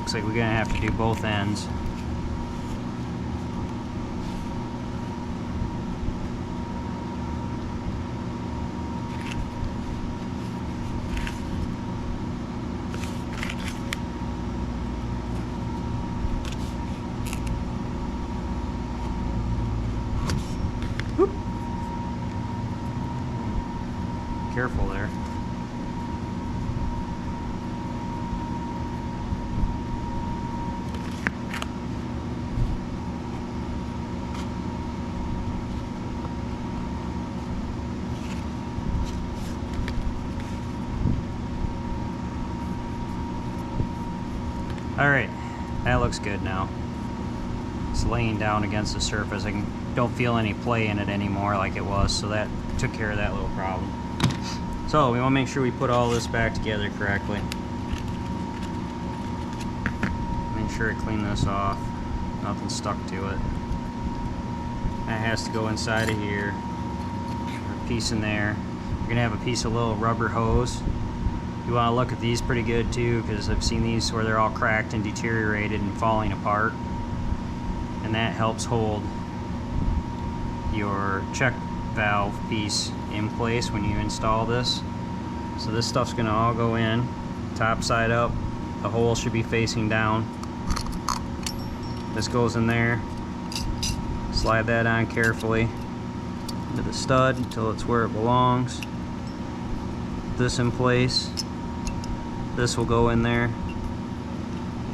looks like we're gonna have to do both ends. Whoop. Careful there. Alright, that looks good now. It's laying down against the surface. I don't feel any play in it anymore like it was, so that took care of that little problem. So we want to make sure we put all this back together correctly. Make sure I clean this off. Nothing stuck to it. That has to go inside of here. A piece in there. You're going to have a piece of little rubber hose. You want to look at these pretty good too, because I've seen these where they're all cracked and deteriorated and falling apart, and that helps hold your check valve piece in place when you install this. So this stuff's going to all go in top side up. The hole should be facing down. This goes in there. Slide that on carefully into the stud until it's where it belongs. Put this in place. This will go in there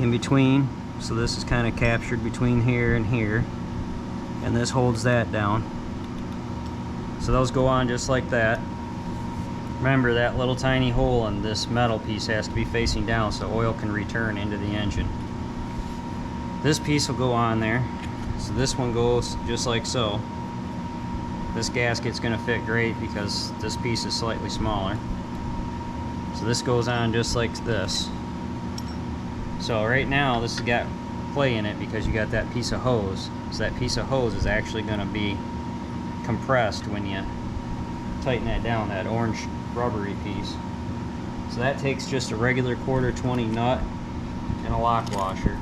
in between, so this is kind of captured between here and here, and this holds that down. So those go on just like that. Remember, that little tiny hole in this metal piece has to be facing down so oil can return into the engine. This piece will go on there, so this one goes just like so. This gasket's going to fit great because this piece is slightly smaller. So this goes on just like this. So right now this has got play in it because you got that piece of hose. So that piece of hose is actually going to be compressed when you tighten that down, that orange rubbery piece. So that takes just a regular 1/4-20 nut and a lock washer.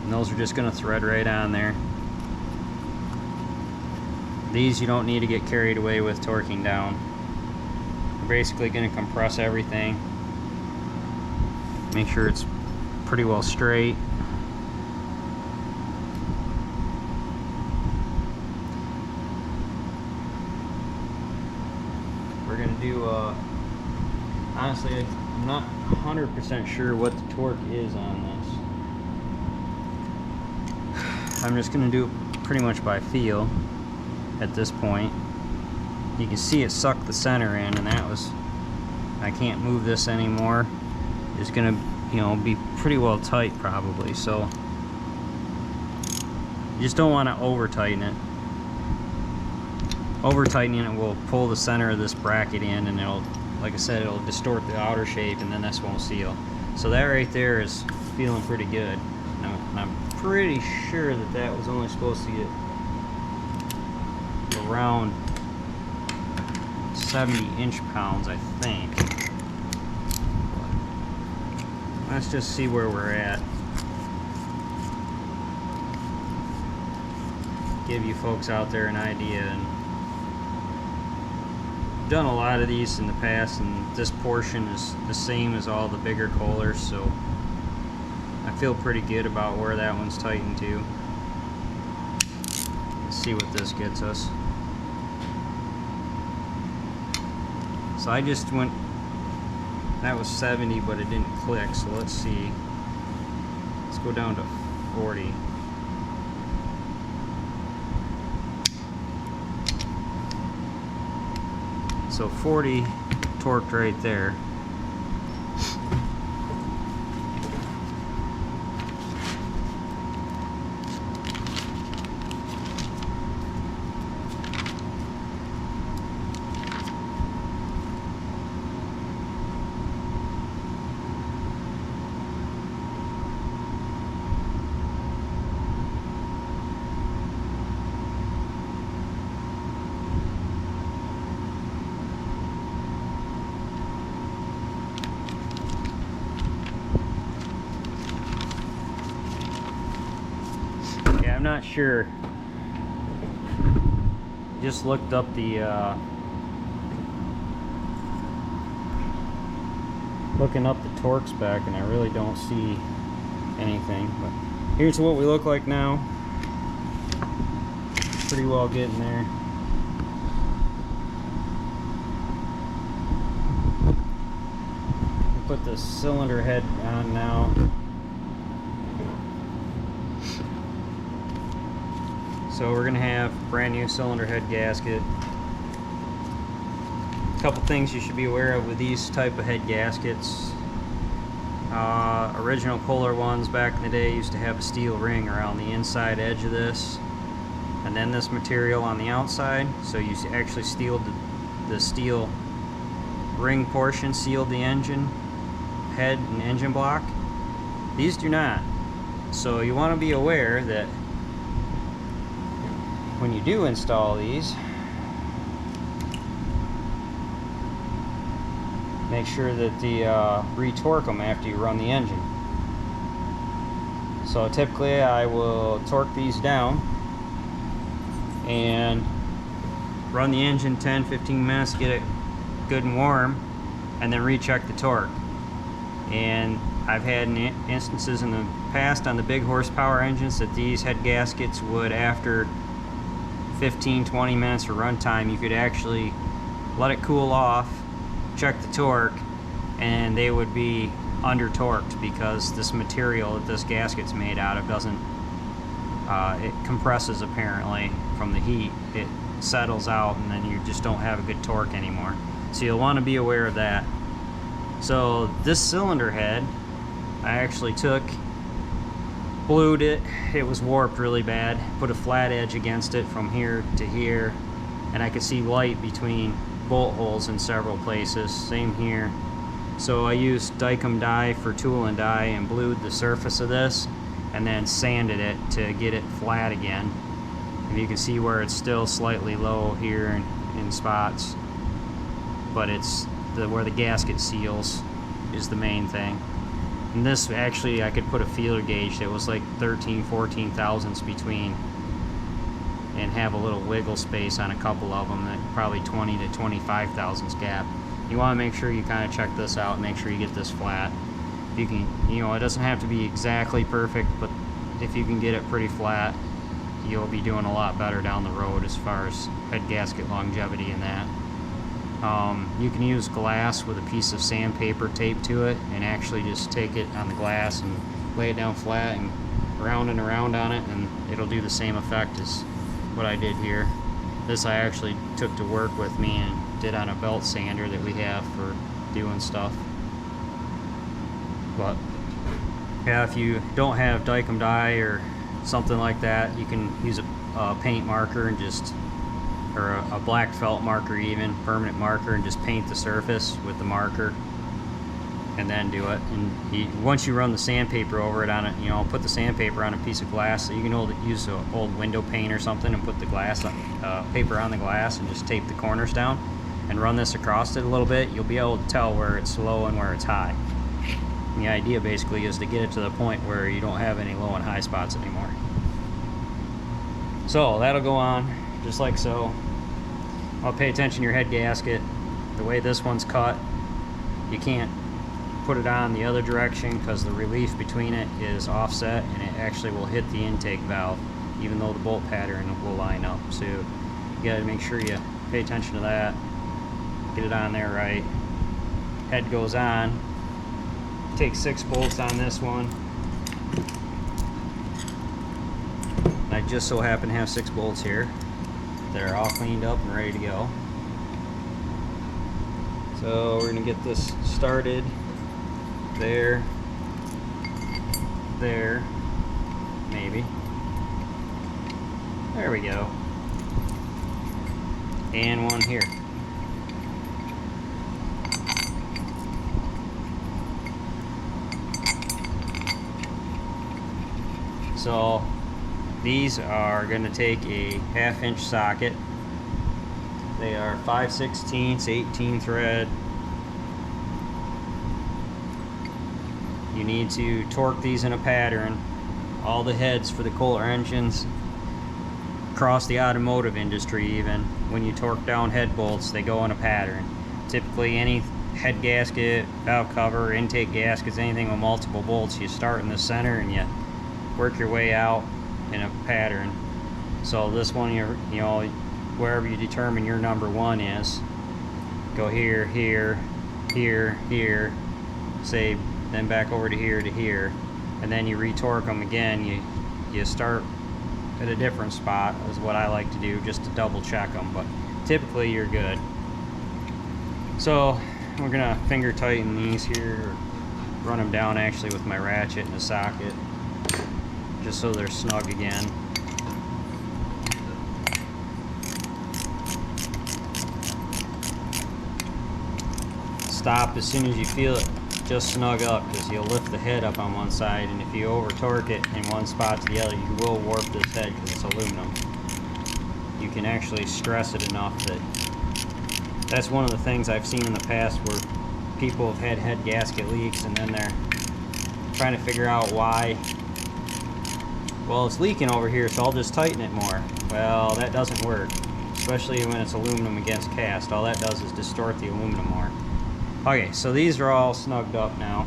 And those are just going to thread right on there. These you don't need to get carried away with torquing down. Basically going to compress everything, make sure it's pretty well straight. We're going to do honestly I'm not 100% sure what the torque is on this. I'm just going to do it pretty much by feel at this point. You can see it sucked the center in, and that was, I can't move this anymore. It's gonna, be pretty well tight probably. So you just don't want to over tighten it. Over tightening it will pull the center of this bracket in, and it'll, like I said, it'll distort the outer shape, and then this won't seal. So that right there is feeling pretty good. And I'm pretty sure that that was only supposed to get around 70 inch-pounds, I think. But let's just see where we're at. Give you folks out there an idea. And I've done a lot of these in the past, and this portion is the same as all the bigger Kohlers, so I feel pretty good about where that one's tightened to. Let's see what this gets us. So I just went, that was 70, but it didn't click, so let's see. Let's go down to 40. So 40 torqued right there. I'm not sure. Just looked up the looking up the torque spec, and I really don't see anything. But here's what we look like now. Pretty well getting there. Put the cylinder head on now. So we're gonna have brand new cylinder head gasket. A couple things you should be aware of with these type of head gaskets. Original Kohler ones back in the day used to have a steel ring around the inside edge of this, and then this material on the outside. So you actually sealed the steel ring portion, sealed the engine head and engine block. These do not. So you want to be aware that when you do install these, make sure that the re-torque them after you run the engine. So typically I will torque these down and run the engine 10-15 minutes, get it good and warm, and then recheck the torque. And I've had instances in the past on the big horsepower engines that these head gaskets would, after 15-20 minutes of runtime, you could actually let it cool off, check the torque, and they would be under torqued because this material that this gasket's made out of doesn't, it compresses apparently from the heat. It settles out, and then you just don't have a good torque anymore. So you'll want to be aware of that. So this cylinder head, I actually blued it. It was warped really bad. Put a flat edge against it from here to here, and I could see light between bolt holes in several places. Same here. So I used Dykem dye for tool and die and blued the surface of this, and then sanded it to get it flat again. And you can see where it's still slightly low here in spots, but it's where the gasket seals is the main thing. And this, actually, I could put a feeler gauge that was like 13-14 thousandths between, and have a little wiggle space on a couple of them, that probably 20 to 25 thousandths gap. You want to make sure you kind of check this out and make sure you get this flat. If you can, you know, it doesn't have to be exactly perfect, but if you can get it pretty flat, you'll be doing a lot better down the road as far as head gasket longevity and that. You can use glass with a piece of sandpaper taped to it, and actually just take it on the glass and lay it down flat and round and around on it, and it'll do the same effect as what I did here. This I actually took to work with me and did on a belt sander that we have for doing stuff. But yeah, if you don't have Dykem dye or something like that, you can use a paint marker and just, or a black felt marker, even permanent marker, and just paint the surface with the marker, and then do it. And once you run the sandpaper over it on it, you know, put the sandpaper on a piece of glass. So you can use an old window pane or something and put the glass paper on the glass and just tape the corners down and run this across it a little bit. You'll be able to tell where it's low and where it's high. And the idea basically is to get it to the point where you don't have any low and high spots anymore. So that'll go on just like so. I'll pay attention to your head gasket. The way this one's cut, you can't put it on the other direction because the relief between it is offset, and it actually will hit the intake valve even though the bolt pattern will line up. So you gotta make sure you pay attention to that, get it on there right. Head goes on. Take 6 bolts on this one. I just so happen to have 6 bolts here. They're all cleaned up and ready to go. So we're gonna get this started. There, maybe. There we go. And one here. So these are going to take a 1/2 inch socket. They are 5/16 18 thread. You need to torque these in a pattern all the heads for the Kohler engines across the automotive industry. Even when you torque down head bolts, they go in a pattern. Typically any head gasket, valve cover, intake gaskets, anything with multiple bolts, you start in the center and you work your way out in a pattern. So this one, you know, wherever you determine your number 1 is, go here, here, here, here, say, then back over to here, and then you retorque them again. You start at a different spot is what I like to do, just to double check them, but typically you're good. So we're gonna finger tighten these here, run them down actually with my ratchet in the socket, just so they're snug again. Stop as soon as you feel it just snug up, because you'll lift the head up on one side, and if you over torque it in one spot to the other, you will warp this head because it's aluminum. You can actually stress it enough that that's one of the things I've seen in the past where people have had head gasket leaks, and then they're trying to figure out why. Well, it's leaking over here, so I'll just tighten it more. Well, that doesn't work, especially when it's aluminum against cast. All that does is distort the aluminum more. Okay, so these are all snugged up now.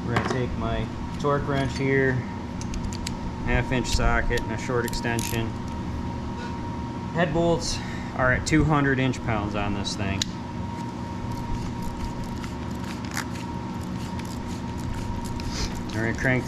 We're going to take my torque wrench here, 1/2-inch socket and a short extension. Head bolts are at 200 inch-pounds on this thing. We're going to crank